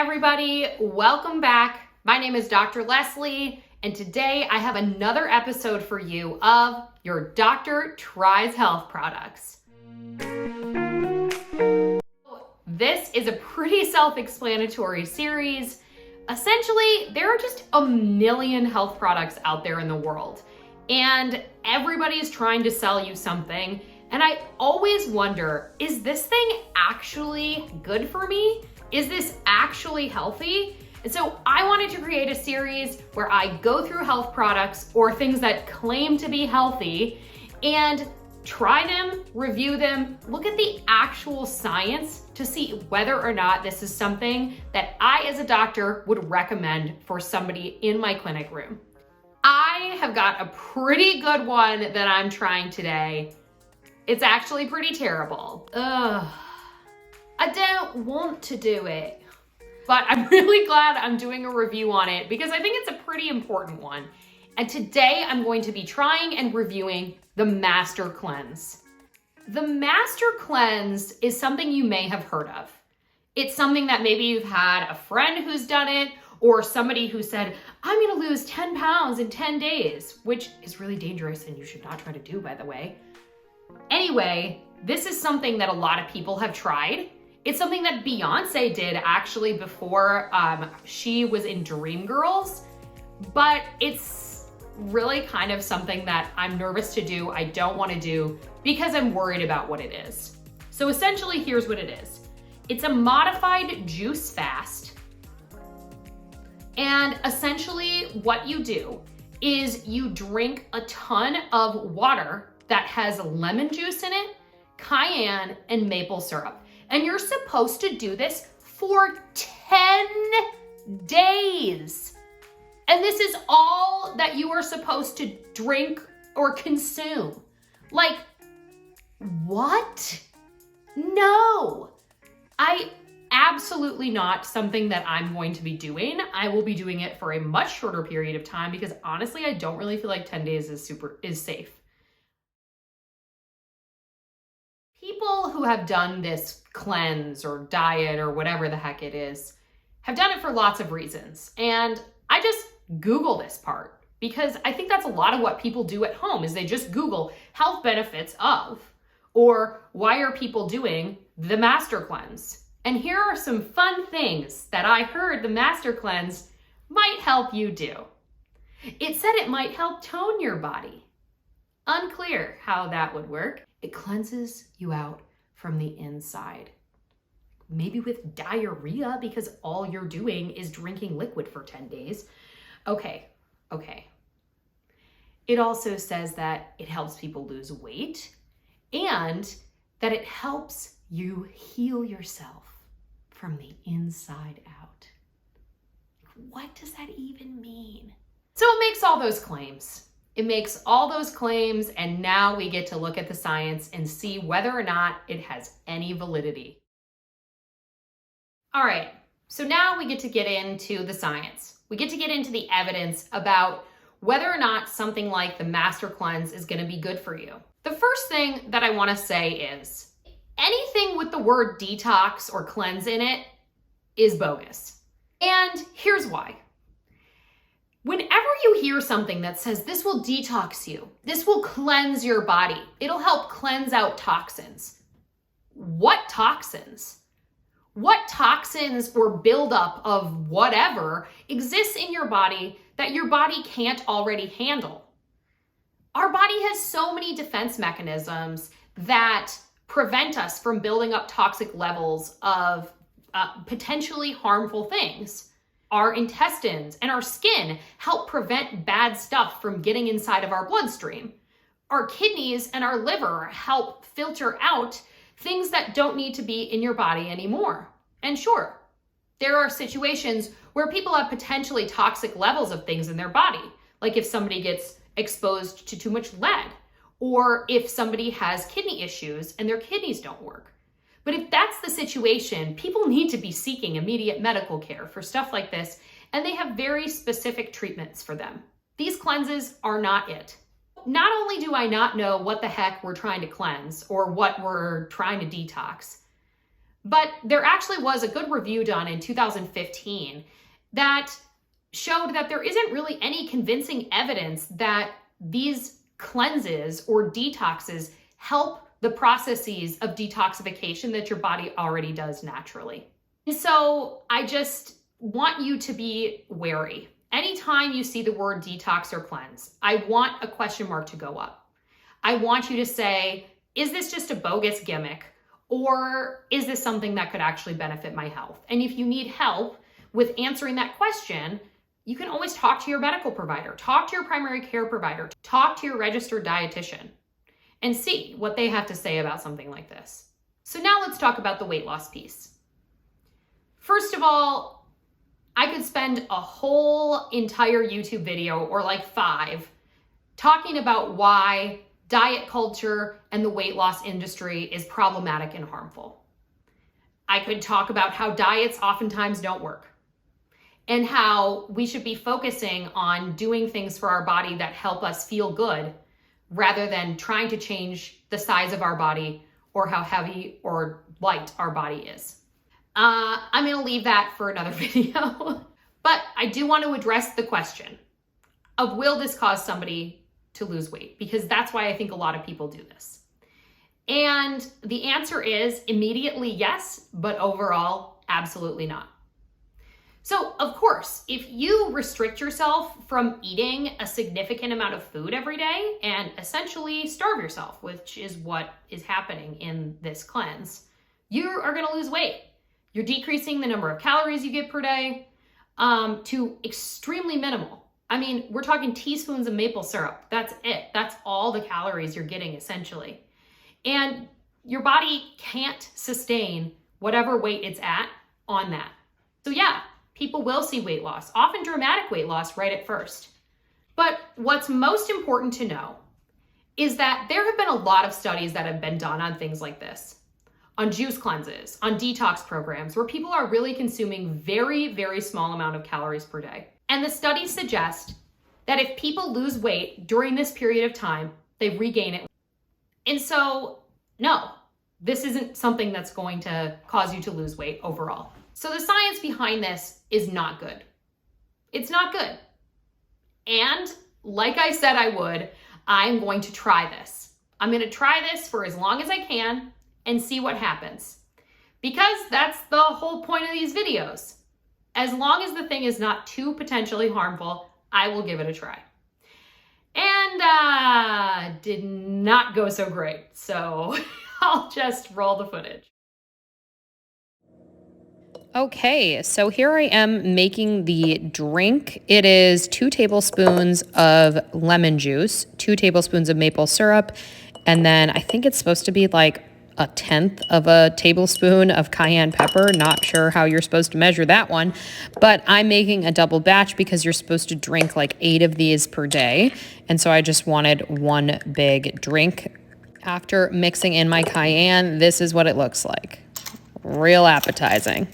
everybody, welcome back. My name is Dr. Leslie, and today I have another episode for you of Your Doctor Tries Health Products. This is a pretty self-explanatory series. Essentially, there are just a million health products out there in the world, and everybody's trying to sell you something. And I always wonder, is this thing actually good for me? Is this actually healthy? And so I wanted to create a series where I go through health products or things that claim to be healthy and try them, review them, look at the actual science to see whether or not this is something that I as a doctor would recommend for somebody in my clinic room. I have got a pretty good one that I'm trying today. It's actually pretty terrible. Ugh. I don't want to do it, but I'm really glad I'm doing a review on it because I think it's a pretty important one. And today I'm going to be trying and reviewing the Master Cleanse. The Master Cleanse is something you may have heard of. It's something that maybe you've had a friend who's done it or somebody who said, I'm gonna lose 10 pounds in 10 days, which is really dangerous and you should not try to do, by the way. Anyway, this is something that a lot of people have tried. It's something that Beyonce did actually before she was in Dreamgirls, but it's really kind of something that I'm nervous to do, I don't want to do because I'm worried about what it is. So essentially, here's what it is. It's a modified juice fast. And essentially what you do is you drink a ton of water that has lemon juice in it, cayenne, and maple syrup. And you're supposed to do this for 10 days. And this is all that you are supposed to drink or consume. Like, what? No, absolutely not something that I'm going to be doing. I will be doing it for a much shorter period of time because honestly, I don't really feel like 10 days is safe. People who have done this cleanse or diet or whatever the heck it is have done it for lots of reasons. And I just Google this part because I think that's a lot of what people do at home is they just Google health benefits of, or why are people doing the Master Cleanse? And here are some fun things that I heard the Master Cleanse might help you do. It said it might help tone your body. Unclear how that would work. It cleanses you out from the inside. Maybe with diarrhea because all you're doing is drinking liquid for 10 days. Okay. It also says that it helps people lose weight and that it helps you heal yourself from the inside out. What does that even mean? So it makes all those claims. It makes all those claims, and now we get to look at the science and see whether or not it has any validity. All right, so now we get to get into the science. We get to get into the evidence about whether or not something like the Master Cleanse is going to be good for you. The first thing that I want to say is anything with the word detox or cleanse in it is bogus. And here's why. Whenever you hear something that says this will detox you, this will cleanse your body, it'll help cleanse out toxins. What toxins? What toxins or buildup of whatever exists in your body that your body can't already handle? Our body has so many defense mechanisms that prevent us from building up toxic levels of potentially harmful things. Our intestines and our skin help prevent bad stuff from getting inside of our bloodstream. Our kidneys and our liver help filter out things that don't need to be in your body anymore. And sure, there are situations where people have potentially toxic levels of things in their body, like if somebody gets exposed to too much lead, or if somebody has kidney issues and their kidneys don't work. But if that's the situation, people need to be seeking immediate medical care for stuff like this, and they have very specific treatments for them. These cleanses are not it. Not only do I not know what the heck we're trying to cleanse or what we're trying to detox, But there actually was a good review done in 2015 that showed that there isn't really any convincing evidence that these cleanses or detoxes help the processes of detoxification that your body already does naturally. And so I just want you to be wary. Anytime you see the word detox or cleanse, I want a question mark to go up. I want you to say, is this just a bogus gimmick? Or is this something that could actually benefit my health? And if you need help with answering that question, you can always talk to your medical provider, talk to your primary care provider, talk to your registered dietitian, and see what they have to say about something like this. So now let's talk about the weight loss piece. First of all, I could spend a whole entire YouTube video, or like 5, talking about why diet culture and the weight loss industry is problematic and harmful. I could talk about how diets oftentimes don't work and how we should be focusing on doing things for our body that help us feel good rather than trying to change the size of our body or how heavy or light our body is. I'm gonna leave that for another video. But I do want to address the question of, will this cause somebody to lose weight? Because that's why I think a lot of people do this. And the answer is immediately yes, but overall, absolutely not. So of course, if you restrict yourself from eating a significant amount of food every day and essentially starve yourself, which is what is happening in this cleanse, you are gonna lose weight. You're decreasing the number of calories you get per day to extremely minimal. I mean, we're talking teaspoons of maple syrup. That's it. That's all the calories you're getting essentially. And your body can't sustain whatever weight it's at on that. So yeah, people will see weight loss, often dramatic weight loss right at first. But what's most important to know is that there have been a lot of studies that have been done on things like this, on juice cleanses, on detox programs, where people are really consuming very, very small amount of calories per day. And the studies suggest that if people lose weight during this period of time, they regain it. And so, no, this isn't something that's going to cause you to lose weight overall. So the science behind this is not good. It's not good. And like I said I would, I'm going to try this. I'm going to try this for as long as I can and see what happens. Because that's the whole point of these videos. As long as the thing is not too potentially harmful, I will give it a try. And did not go so great. So I'll just roll the footage. Okay, so here I am making the drink. It is 2 tablespoons of lemon juice, 2 tablespoons of maple syrup, and then I think it's supposed to be like 1/10 of a tablespoon of cayenne pepper. Not sure how you're supposed to measure that one, but I'm making a double batch because you're supposed to drink like 8 of these per day. And so I just wanted one big drink. After mixing in my cayenne, this is what it looks like. Real appetizing.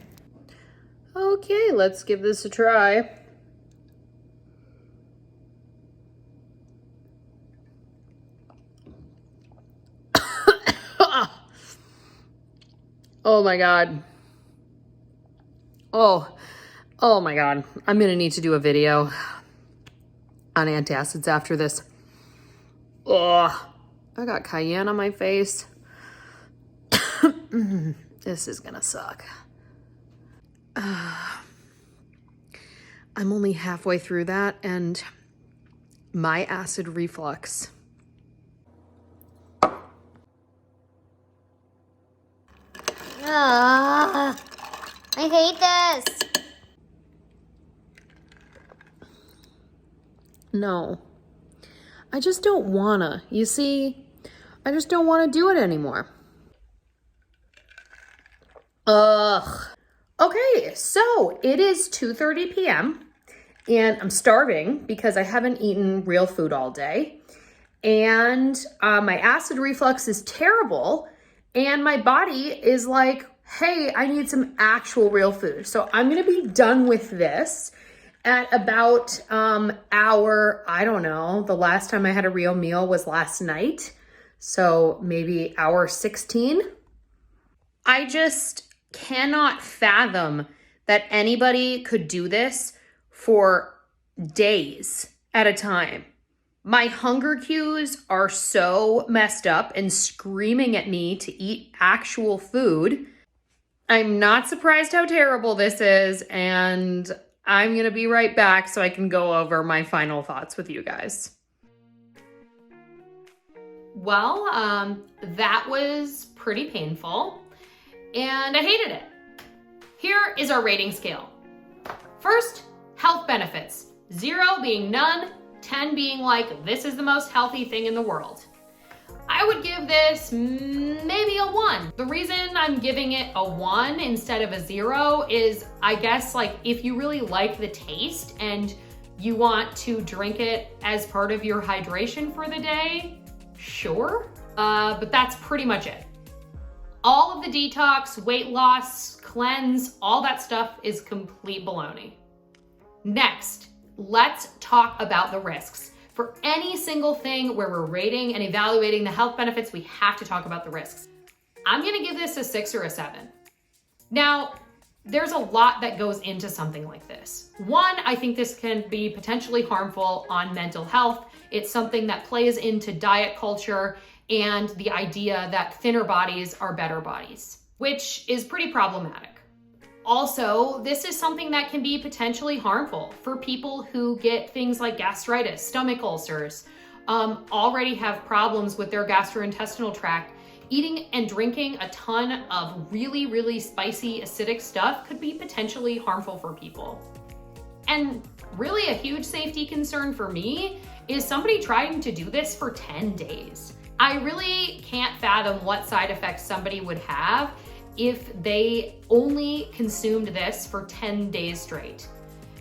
Okay, let's give this a try. Oh my God. Oh my God. I'm gonna need to do a video on antacids after this. Oh, I got cayenne on my face. This is gonna suck. I'm only halfway through that and my acid reflux. I hate this. No, I just don't wanna. You see, I just don't wanna do it anymore. Ugh. Okay, so it is 2:30 p.m. and I'm starving because I haven't eaten real food all day. And my acid reflux is terrible. And my body is like, hey, I need some actual real food. So I'm gonna be done with this at about hour, I don't know, the last time I had a real meal was last night. So maybe hour 16. cannot fathom that anybody could do this for days at a time. My hunger cues are so messed up and screaming at me to eat actual food. I'm not surprised how terrible this is, and I'm going to be right back so I can go over my final thoughts with you guys. Well, that was pretty painful, and I hated it. Here is our rating scale. First, health benefits. 0 being none, 10 being like, this is the most healthy thing in the world. I would give this maybe a 1. The reason I'm giving it a 1 instead of a 0 is, I guess, like, if you really like the taste and you want to drink it as part of your hydration for the day, sure. But that's pretty much it. All of the detox, weight loss, cleanse, all that stuff is complete baloney. Next, let's talk about the risks. For any single thing where we're rating and evaluating the health benefits, we have to talk about the risks. I'm gonna give this a 6 or a 7. Now, there's a lot that goes into something like this. One, I think this can be potentially harmful on mental health. It's something that plays into diet culture and the idea that thinner bodies are better bodies, which is pretty problematic. Also, this is something that can be potentially harmful for people who get things like gastritis, stomach ulcers, already have problems with their gastrointestinal tract. Eating and drinking a ton of really, really spicy, acidic stuff could be potentially harmful for people. And really a huge safety concern for me is somebody trying to do this for 10 days. I really can't fathom what side effects somebody would have if they only consumed this for 10 days straight.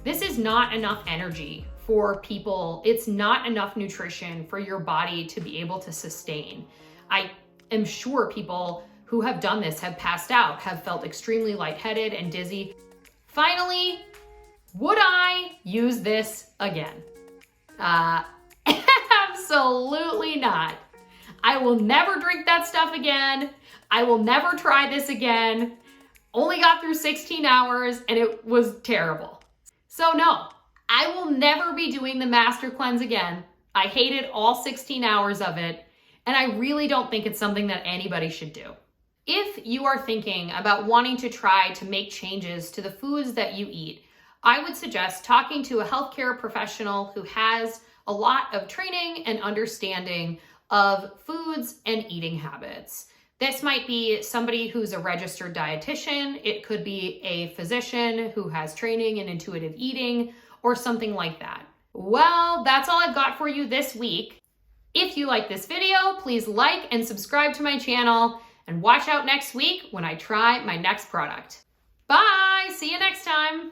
This is not enough energy for people. It's not enough nutrition for your body to be able to sustain. I am sure people who have done this have passed out, have felt extremely lightheaded and dizzy. Finally, would I use this again? Absolutely not. I will never drink that stuff again. I will never try this again. Only got through 16 hours and it was terrible. So no, I will never be doing the Master Cleanse again. I hated all 16 hours of it, and I really don't think it's something that anybody should do. If you are thinking about wanting to try to make changes to the foods that you eat, I would suggest talking to a healthcare professional who has a lot of training and understanding of foods and eating habits. This might be somebody who's a registered dietitian. It could be a physician who has training in intuitive eating or something like that. Well, that's all I've got for you this week. If you like this video, please like and subscribe to my channel and watch out next week when I try my next product. Bye, see you next time.